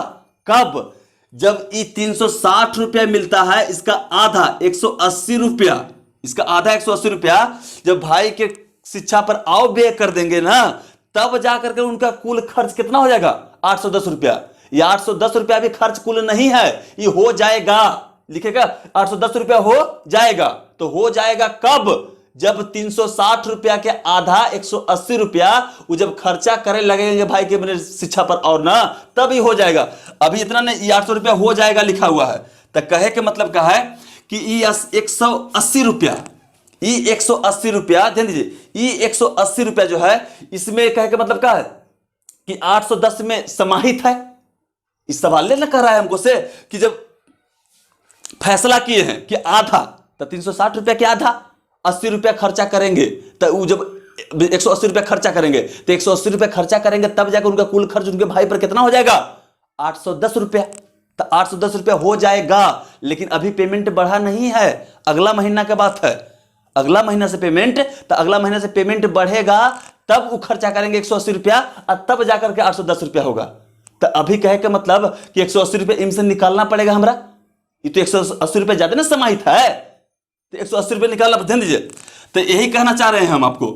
कब, जब ये 360 रुपया मिलता है, इसका आधा 180 रुपया, इसका आधा 180 रुपया जब भाई के शिक्षा पर आओ व्यय कर देंगे ना, तब जाकर के उनका कुल खर्च कितना हो जाएगा 810 रुपया। ये 810 रुपया भी खर्च कुल नहीं है, ये हो जाएगा, लिखेगा 810 रुपया हो जाएगा, तो हो जाएगा कब, जब 360 रुपया के आधा 180 रुपया वो जब खर्चा करे लगेंगे भाई के मेरे शिक्षा पर और ना, तब ही हो जाएगा। अभी इतना नहीं, 800 रुपया हो जाएगा लिखा हुआ है, तो कहे के मतलब क्या है कि ये 180 रुपया, ये 180 रुपया, ध्यान दीजिए, ये 180 रुपया जो है इसमें कहे के मतलब क्या है कि 810 में समाहित है। इस सवाल ने कह रहा है हमको से कि जब फैसला किए हैं कि आधा, तो 360 रुपया के आधा 80 रुपया खर्चा करेंगे, तो वो जब 180 रुपया खर्चा करेंगे तो 180 रुपया खर्चा करेंगे तब जाकर उनका कुल खर्च उनके भाई पर कितना हो जाएगा 810 रुपया। तो 810 रुपया हो जाएगा, लेकिन अभी पेमेंट बढ़ा नहीं है, अगला महीना का बात है, अगला महीना से पेमेंट, तो अगला महीना से पेमेंट बढ़ेगा तब वो खर्चा करेंगे 180 रुपया और तब जाकर के 810 रुपया होगा। तो अभी कहे के मतलब कि 180 रुपया इनसे निकालना पड़ेगा हमरा, ये तो 180 रुपया ज्यादा ना समाहित है, तो 180 रुपया निकालना, ध्यान दीजिए। तो यही कहना चाह रहे हैं हम आपको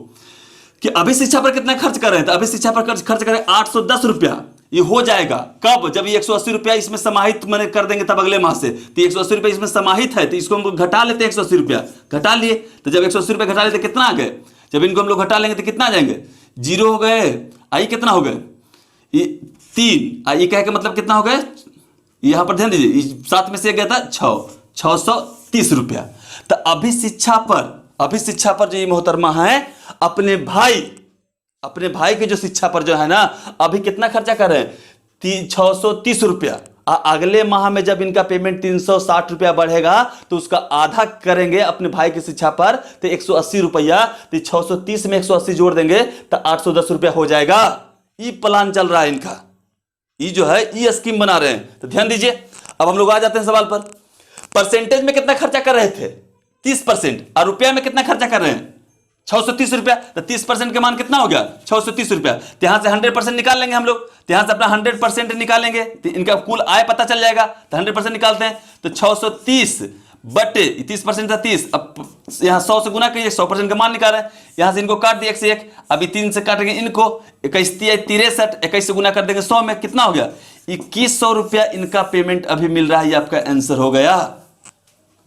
कि अभी शिक्षा पर कितना खर्च कर रहे हैं, तो अभी शिक्षा पर खर्च करें 810 रुपया, ये हो जाएगा कब, जब ये 180 रुपया इसमें समाहित मैंने कर देंगे तब अगले माह से, तो 180 रुपया इसमें समाहित है, तो इसको हम घटा लेते हैं, 180 रुपया घटा लिए, तो जब 180 रुपया घटा लेते कितना आ गए, जब इनको हम लोग घटा लेंगे तो कितना आ जाएंगे, 0 हो गए, आई कितना हो गए, ये 3, आई कह के मतलब कितना हो गए, यहां पर ध्यान दीजिए, साथ में से गया था 630 रुपया। तो अभी शिक्षा पर जो ये मोहतरमा है अपने भाई के जो शिक्षा पर जो है ना अभी कितना खर्चा कर रहे हैं 630 रुपया, अगले माह में जब इनका पेमेंट 360 रुपया बढ़ेगा तो उसका आधा करेंगे अपने भाई की शिक्षा पर, तो 180 रुपया, तो 630 में 180 जोड़ देंगे तो 810 रुपया हो जाएगा। ये प्लान चल रहा है इनका, ये जो है ये स्कीम बना रहे हैं। तो ध्यान दीजिए, अब हम लोग आ जाते हैं सवाल पर। परसेंटेज में कितना खर्चा कर रहे थे 30%, और रुपया में कितना खर्चा कर रहे हैं 630 रुपया, तो 30% के मान कितना हो गया 630 रुपया, तो यहां से 100% निकाल लेंगे हम लोग, तो यहां से अपना 100% निकालेंगे तो इनका कुल आय पता चल जाएगा, तो 100% निकालते हैं, तो 630 बटे 30% था 30, अब यहाँ 100 से गुना करिए, 100% का मान निकाल रहे हैं, यहाँ से इनको काट दिए 1 से 1, अभी 3 से काटेंगे इनको, 21 63, 21 से गुना कर देंगे 100 में, कितना हो गया 2100 रुपया इनका पेमेंट अभी मिल रहा है। ये आपका आंसर हो गया।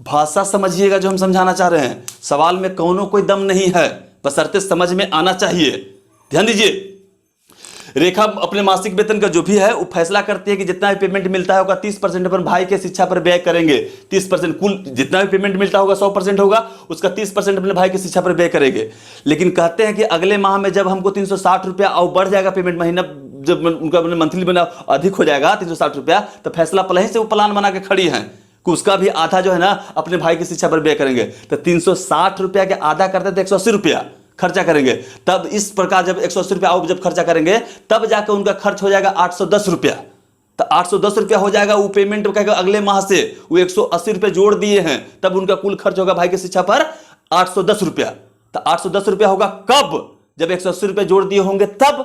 भाषा समझिएगा जो हम समझाना चाह रहे हैं, सवाल में कौनो कोई दम नहीं है, बशर्ते समझ में आना चाहिए। ध्यान दीजिए, रेखा अपने मासिक वेतन का जो भी है वो फैसला करती है कि जितना भी पेमेंट मिलता है होगा 30% अपन भाई के शिक्षा पर व्यय करेंगे, 30% कुल जितना भी पेमेंट मिलता होगा 100% होगा, उसका 30% अपने भाई की शिक्षा पर व्यय करेंगे। लेकिन कहते हैं कि अगले माह में जब हमको 360 रुपया और बढ़ जाएगा पेमेंट, महीना जब उनका मंथली बना अधिक हो जाएगा 360 रुपया, तो फैसला पहले से वो प्लान बना के खड़ी है कि उसका भी आधा जो है ना अपने भाई की शिक्षा पर व्यय करेंगे। तो 360 रुपया के आधा करते तो 180 रुपया खर्चा करेंगे, तब इस प्रकार जब 180 रुपया और जब खर्चा करेंगे तब जाकर उनका खर्च हो जाएगा 810 रुपया। तो 810 रुपया हो जाएगा वो पेमेंट कहेगा अगले माह से वो 180 रुपये जोड़ दिए हैं, तब उनका कुल खर्च होगा भाई की शिक्षा पर 810 रुपया। तो 810 रुपया होगा कब, जब 180 रुपये जोड़ दिए होंगे तब।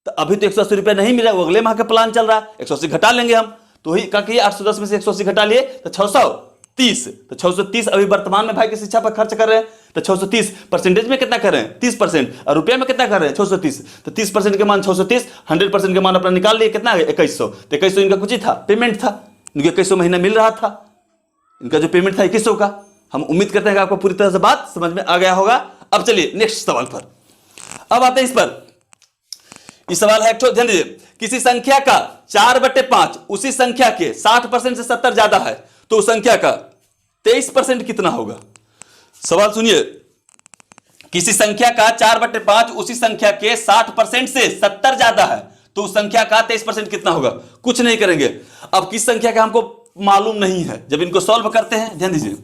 तो अभी तो 180 रुपया नहीं मिला, वो अगले माह का प्लान चल रहा है, 180 घटा लेंगे हम, तो वही का 810 में से 180 घटा लिए तो 600, 630। तो 630 अभी वर्तमान में भाई की शिक्षा पर खर्च कर रहे हैं, तो 630 परसेंटेज में कितना कर रहे हैं 30%, और रुपया में कितना कर रहे हैं 630। तो 30% के मान 630, 100% के मान अपना निकाल लिए, कितना है 2100। तो 2100 इनका कुछ ही था, पेमेंट था, इनको 2100 महीना मिल रहा था, इनका जो पेमेंट था 2100 का। हम उम्मीद करते हैं कि आपको पूरी तरह से बात समझ में आ गया होगा। अब चलिए नेक्स्ट सवाल पर, अब आते हैं इस पर। इस सवाल है, ध्यान दीजिए, किसी संख्या का 4/5 उसी संख्या के 60% से 70 ज्यादा है, तो उस संख्या का 23% कितना होगा। सवाल सुनिए, किसी संख्या का 4/5 उसी संख्या के 60% से 70 ज्यादा है, तो उस संख्या का 23% कितना होगा। कुछ नहीं करेंगे, अब किस संख्या का हमको मालूम नहीं है, जब इनको सॉल्व करते हैं, ध्यान दीजिए,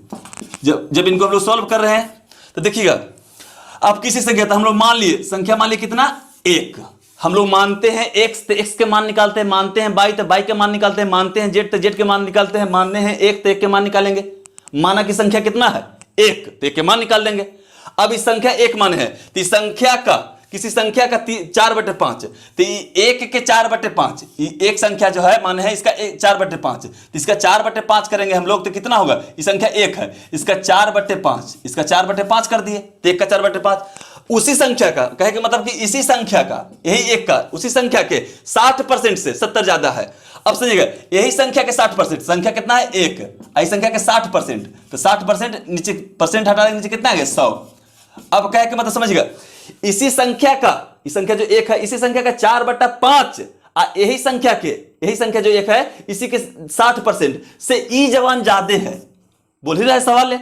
जब इनको हम लोग सॉल्व कर रहे हैं तो देखिएगा, अब किसी संख्या, तो हम लोग मान लिए संख्या, मान लिए कितना 1, हम लोग मानते हैं x, तो x के मान निकालते हैं, मानते हैं y, तो y के मान निकालते हैं, मानते हैं z, तो z के मान निकालते हैं, मानने हैं 1, तो 1 के मान निकालेंगे। माना कि संख्या कितना है 1, तो 1 के मान निकाल देंगे। अब इस संख्या 1 मान है, तो इस संख्या का, किसी संख्या का 4/5, तो 1 के 4/5, एक संख्या जो है मान है इसका 4/5, तो इसका 4/5 करेंगे हम लोग, तो कितना होगा, ये संख्या 1 है, इसका 4/5, इसका 4/5 कर दिए, तो 1 का 4/5। उसी संख्या का, कहे कि मतलब कि इसी संख्या का, यही 1 का, उसी संख्या के 60% से 70 ज्यादा है। अब समझिएगा, यही संख्या के 60%, संख्या कितना है 1, इस संख्या के 60%, तो 60% नीचे परसेंट हटा देंगे, नीचे कितना है 100। अब कहे कि मतलब समझिएगा, इसी संख्या का, इस संख्या जो 1 है, इसी संख्या का 4/5, यही संख्या जो 1 है, इसी के 60% से ई जवान ज्यादा है। बोल ही रहा है सवाल है,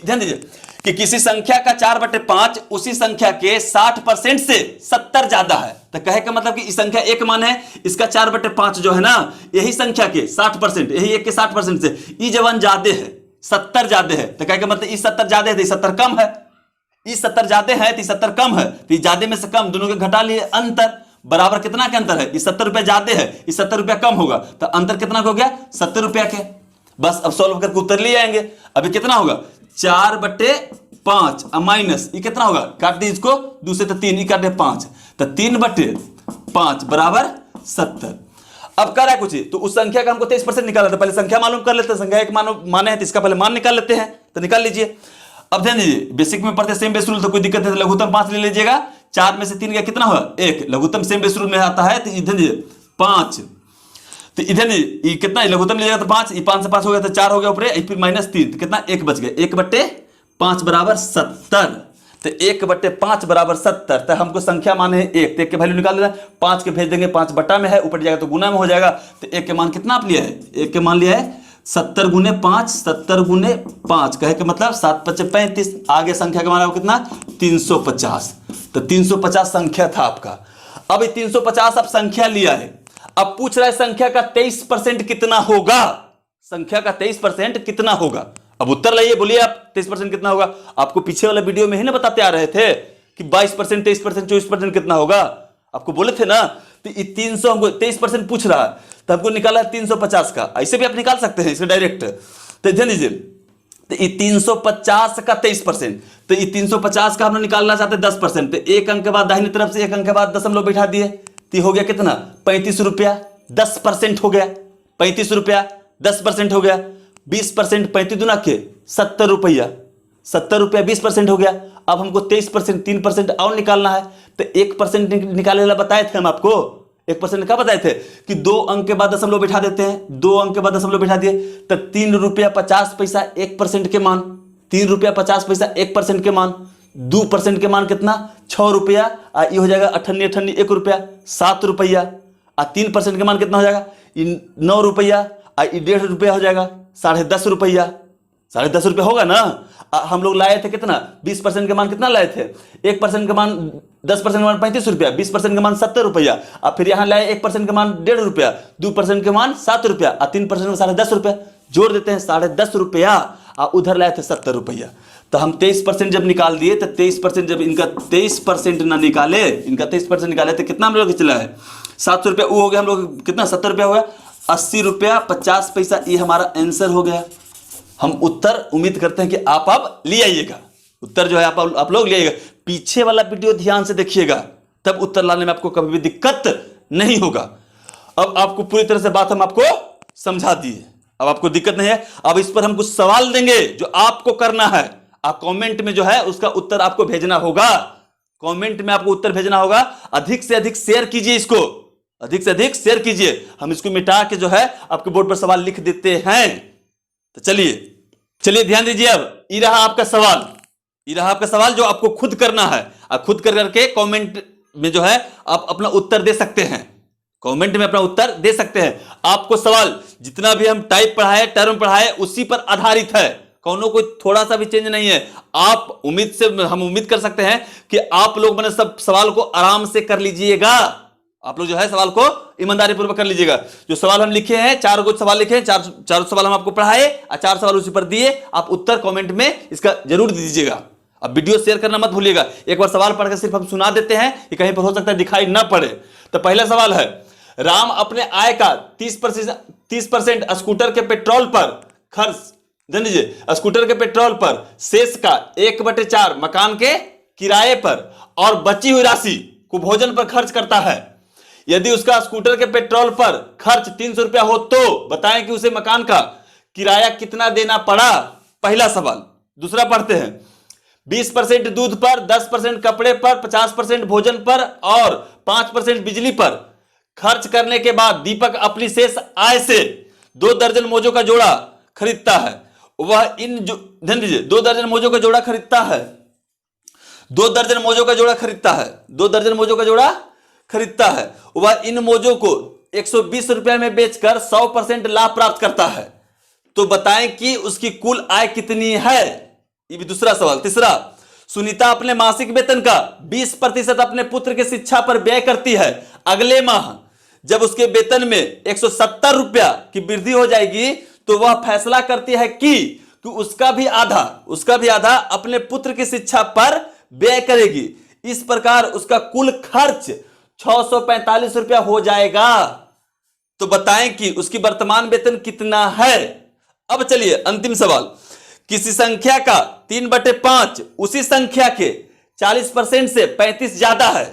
ध्यान दीजिए कि किसी संख्या का 4/5 उसी संख्या के 60% से 70 ज्यादा है, तो कहे का मतलब कि इस संख्या 1 मान है, इसका 4/5 जो है ना, यही संख्या के 60%, यही 1 के 60% से ई जवान ज्यादा है, 70 ज्यादा है, तो कहे का मतलब इस 70 ज्यादा है, तो 70 कम है, इस 70 ज्यादा है, तो 70 कम है, तो ज्यादा में से कम दोनों के घटा लिए, अंतर बराबर कितना के अंतर है, इस 70 रुपया ज्यादा है, इस 70 रुपया कम होगा, तो अंतर कितना हो गया 70 रुपया के। बस अब सॉल्व करके उत्तर ले आएंगे। अभी कितना होगा 4/5 माइनस ये कितना होगा, काट दी इसको, दूसरे तो 3, ये काटे 5, तो 3/5 बराबर 70। अब कर रहा है कुछ, तो उस संख्या का हमको 23% निकालना था, पहले संख्या मालूम कर लेते हैं, संख्या 1 माने हैं, तो इसका पहले मान निकाल लेते हैं, तो निकाल लीजिए। अब ध्यान दीजिए, बेसिक में पढ़ते सेम बेस रूल, तो कोई दिक्कत है तो लघुत्तम 5 ले लीजिएगा, 4 में से 3 का कितना होगा 1, लघुत्तम सेम बेस रूल में आता है, तो इधर दीजिए 5, तो इधर ये कितना लघुत्तम लीजिएगा, तो 5, ये 5 से 5 हो गया, तो 4 हो गया ऊपर, फिर -3, तो कितना 1 बच गया, 1/5 बराबर 70, तो 1/5 बराबर 70, तो हमको संख्या मान है 1, तो 1 के वैल्यू निकाल लेना, 5 के भेज देंगे, 5 बटा में है, ऊपर जाएगा तो गुना में हो जाएगा, तो 1 के मान कितना आप लिया है, 1 के मान लिया है 70 गुने 5, 70 गुने 5, कहे के मतलब 7×5 = 35, आगे संख्या का मान कितना 350, तो 350 संख्या था आपका। अब 350 आप संख्या लिया है, अब पूछ रहा है संख्या का 23% कितना होगा, संख्या का 23% कितना होगा। अब उत्तर लाइए, बोलिए आप 23% कितना होगा। आपको पीछे वाला वीडियो में ही ना बताते आ रहे थे कि 22%, 23%, 24% कितना होगा, आपको बोले थे ना। तो 300 हमको 23% पूछ रहा है, तो हमको निकाला 350 का, ऐसे भी आप निकाल सकते हैं इसे डायरेक्ट। तो ध्यान दीजिए, तो ये 350 का 23%, तो ये 350 का हमने निकालना चाहते हैं 10%, तो एक अंक के बाद दाहिनी तरफ से एक अंक के बाद दशमलव बैठा दिए, तो हो गया कितना 35 रुपया, 10% हो गया 35 रुपया, 10% हो गया 20%, 35 दूना के 70 रुपया, 70 रुपया 20% हो गया। अब हमको 23%, 3% और निकालना है, तो 1% निकालने वाला बताए थे हम आपको, 1% क्या बताए थे कि 2 अंक के बाद दशमलव बैठा देते हैं, 2 अंक के बाद दशमलव बैठा दिए, तो 3 रुपया 50 पैसा 1% के मान, 3 रुपया 50 पैसा 1% के मान, 2% के मान कितना 6 रुपया, ये हो जाएगा 98 1 रुपया 7 रुपया, 3% के मान कितना हो जाएगा 9 रुपया, 1.5 रुपया हो जाएगा 10.5 रुपया, 10.5 रुपया होगा ना। हम लोग लाए थे कितना 20% के मान कितना लाए थे, 1% के मान 10% के मान 35 रुपया, 20% के मान 70 रुपया, और फिर यहाँ लाए 1% के मान 1.5 रुपया, 2% के मान 7 रुपया, और 3% में 10.5 रुपया, जोड़ देते हैं 10.5 रुपया, और उधर लाए थे 70 रुपया। तो हम 23% जब निकाल दिए, तो 23% जब इनका 23% ना निकाले, इनका 23% निकाले, तो कितना हम लोग चला है 700 रुपया, वो हो गया हम लोग कितना 70 रुपया हो गया, 80 रुपया 50 पैसा, ये हमारा आंसर हो गया। हम उत्तर उम्मीद करते हैं कि आप अब ले आइएगा, उत्तर जो है आप लोग ले आइएगा। पीछे वाला वीडियो ध्यान से देखिएगा, तब उत्तर लाने में आपको कभी भी दिक्कत नहीं होगा। अब आपको पूरी तरह से बात हम आपको समझा दिए, अब आपको दिक्कत नहीं है। अब इस पर हम कुछ सवाल देंगे जो आपको करना है। आप कमेंट में जो है उसका उत्तर आपको भेजना होगा। कमेंट में आपको उत्तर भेजना होगा। अधिक से अधिक शेयर कीजिए इसको, अधिक से अधिक शेयर कीजिए। हम इसको मिटा के जो है आपके बोर्ड पर सवाल लिख देते हैं। तो चलिए ध्यान दीजिए। अब ये रहा आपका सवाल, ये रहा आपका सवाल जो आपको खुद करना है। आप खुद कर करके कमेंट में जो है आप अपना उत्तर दे सकते हैं। कमेंट में अपना उत्तर दे सकते हैं। आपको सवाल जितना भी हम टाइप पढ़ाए, टर्म पढ़ाए, उसी पर आधारित है। कौनों कोई थोड़ा सा भी चेंज नहीं है। आप हम उम्मीद कर सकते हैं कि आप लोग मैंने सब सवाल को आराम से कर लीजिएगा। आप लोग जो है सवाल को ईमानदारी पूर्वक कर लीजिएगा। जो सवाल हम लिखे हैं, 4 कुछ सवाल लिखे हैं, चार सवाल हम आपको पढ़ाए और 4 सवाल उसी पर दिए। आप उत्तर कमेंट में इसका जरूर दीजिएगा। अब वीडियो शेयर करना मत भूलिएगा। एक बार सवाल पढ़कर सिर्फ हम सुना देते हैं कि कहीं पर हो सकता है दिखाई ना पड़े। तो पहला सवाल है, राम अपने आय का 30% स्कूटर के पेट्रोल पर खर्च, जान लीजिए, स्कूटर के पेट्रोल पर शेष का 1/4 मकान के किराए पर और बची हुई राशि को भोजन पर खर्च करता है। यदि उसका स्कूटर के पेट्रोल पर खर्च 300 रुपया हो तो बताएं कि उसे मकान का किराया कितना देना पड़ा। पहला सवाल। दूसरा पढ़ते हैं, 20% दूध पर, 10% कपड़े पर, 50% भोजन पर और 5% बिजली पर खर्च करने के बाद दीपक अपनी शेष आय से 2 दर्जन मोजों का जोड़ा खरीदता है। वह ध्यान दीजिए, 2 दर्जन मोजों का जोड़ा खरीदता है। 2 दर्जन मोजों का जोड़ा खरीदता है। 2 दर्जन मोजों का जोड़ा खरीदता है। वह इन मोजों को 120 रुपए में बेचकर 100% लाभ प्राप्त करता है। तो बताएं कि उसकी कुल आय कितनी है। ये भी दूसरा सवाल। तीसरा, सुनीता अपने मासिक वेतन का 20% अपने पुत्र की शिक्षा पर व्यय करती है। अगले माह जब उसके वेतन में 170 रुपया की वृद्धि हो जाएगी तो वह फैसला करती है कि उसका भी आधा अपने पुत्र की शिक्षा पर व्यय करेगी। इस प्रकार उसका कुल खर्च 645 रुपया हो जाएगा। तो बताएं कि उसकी वर्तमान वेतन कितना है। अब चलिए अंतिम सवाल। किसी संख्या का 3/5 उसी संख्या के 40% से 35 ज्यादा है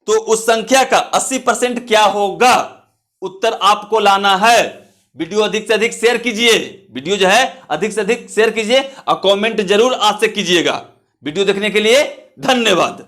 तो उस संख्या का 80% क्या होगा। उत्तर आपको लाना है। वीडियो अधिक से अधिक शेयर कीजिए। वीडियो जो है अधिक से अधिक शेयर कीजिए और कमेंट जरूर आज से कीजिएगा। वीडियो देखने के लिए धन्यवाद।